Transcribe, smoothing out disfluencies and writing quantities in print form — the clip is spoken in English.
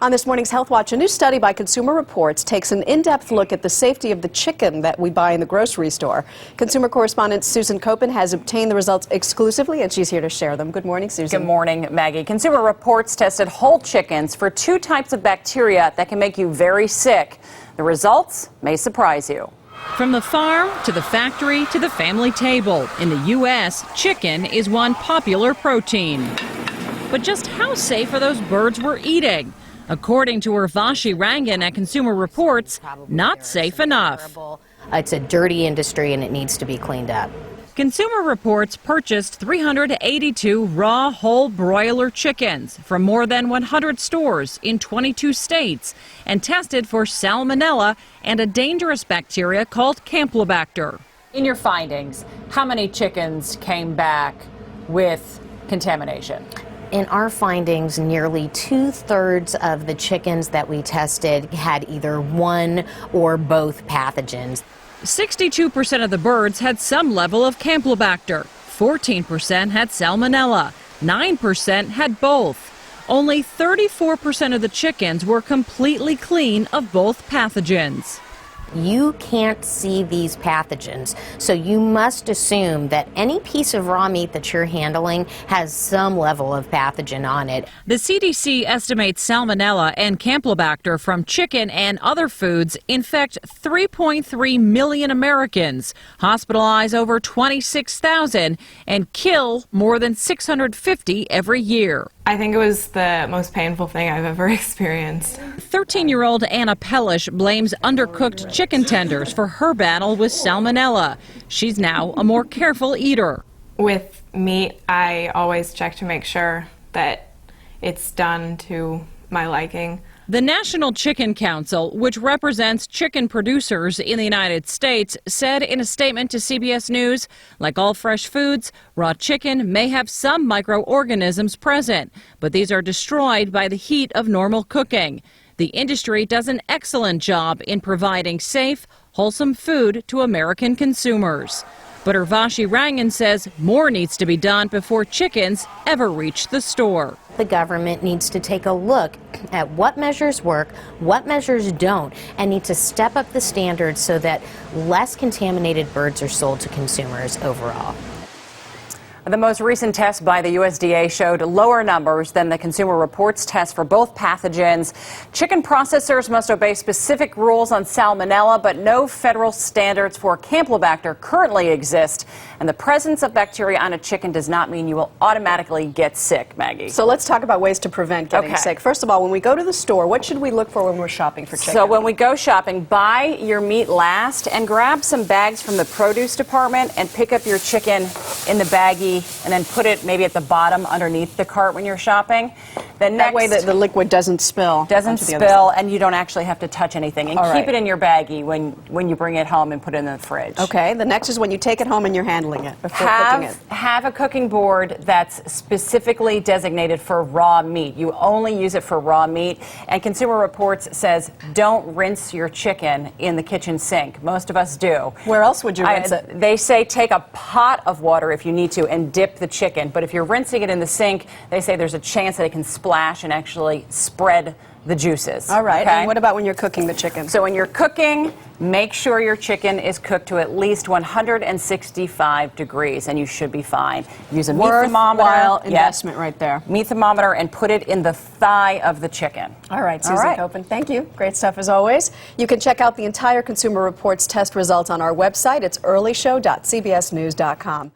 On this morning's Health Watch, a new study by Consumer Reports takes an in-depth look at the safety of the chicken that we buy in the grocery store. Consumer correspondent Susan Koppen has obtained the results exclusively, and she's here to share them. Good morning, Susan. Good morning, Maggie. Consumer Reports tested whole chickens for 2 types of bacteria that can make you very sick. The results may surprise you. From the farm to the factory to the family table, in the U.S., chicken is one popular protein. But just how safe are those birds we're eating? According to Urvashi Rangan at Consumer Reports, not safe enough. It's a dirty industry and it needs to be cleaned up. Consumer Reports purchased 382 raw whole broiler chickens from more than 100 stores in 22 states and tested for salmonella and a dangerous bacteria called Campylobacter. In your findings, how many chickens came back with contamination? In our findings, nearly 2/3 of the chickens that we tested had either one or both pathogens. 62% of the birds had some level of Campylobacter, 14% had salmonella, 9% had both. Only 34% of the chickens were completely clean of both pathogens. You can't see these pathogens, so you must assume that any piece of raw meat that you're handling has some level of pathogen on it. The CDC estimates salmonella and Campylobacter from chicken and other foods infect 3.3 million Americans, hospitalize over 26,000, and kill more than 650 every year. I think it was the most painful thing I've ever experienced. 13-year-old Anna Pellish blames undercooked chicken tenders for her battle with salmonella. She's now a more careful eater. With meat, I always check to make sure that it's done to my liking. The National Chicken Council, which represents chicken producers in the United States, said in a statement to CBS News, like all fresh foods, raw chicken may have some microorganisms present, but these are destroyed by the heat of normal cooking. The industry does an excellent job in providing safe, wholesome food to American consumers. But Urvashi Rangan says more needs to be done before chickens ever reach the store. The government needs to take a look at what measures work, what measures don't, and need to step up the standards so that less contaminated birds are sold to consumers overall. The most recent test by the USDA showed lower numbers than the Consumer Reports test for both pathogens. Chicken processors must obey specific rules on salmonella, but no federal standards for Campylobacter currently exist. And the presence of bacteria on a chicken does not mean you will automatically get sick, Maggie. So let's talk about ways to prevent getting sick. First of all, when we go to the store, what should we look for when we're shopping for chicken? So when we go shopping, buy your meat last and grab some bags from the produce department and pick up your chicken in the baggie and then put it maybe at the bottom underneath the cart when you're shopping. Then that way the liquid doesn't spill. And you don't actually have to touch anything. And keep it in your baggie when you bring it home and put it in the fridge. Okay, the next is when you take it home and you're handling it before cooking it. Have a cooking board that's specifically designated for raw meat. You only use it for raw meat. And Consumer Reports says don't rinse your chicken in the kitchen sink. Most of us do. Where else would you rinse it? They say take a pot of water if you need to and dip the chicken. But if you're rinsing it in the sink, they say there's a chance that it can splash and actually spread the juices. All right. Okay? And what about when you're cooking the chicken? So when you're cooking, make sure your chicken is cooked to at least 165 degrees, and you should be fine. Use a meat thermometer. Worthwhile investment right there. Meat thermometer and put it in the thigh of the chicken. All right, Susan Koppen, thank you. Great stuff as always. You can check out the entire Consumer Reports test results on our website. It's earlyshow.cbsnews.com.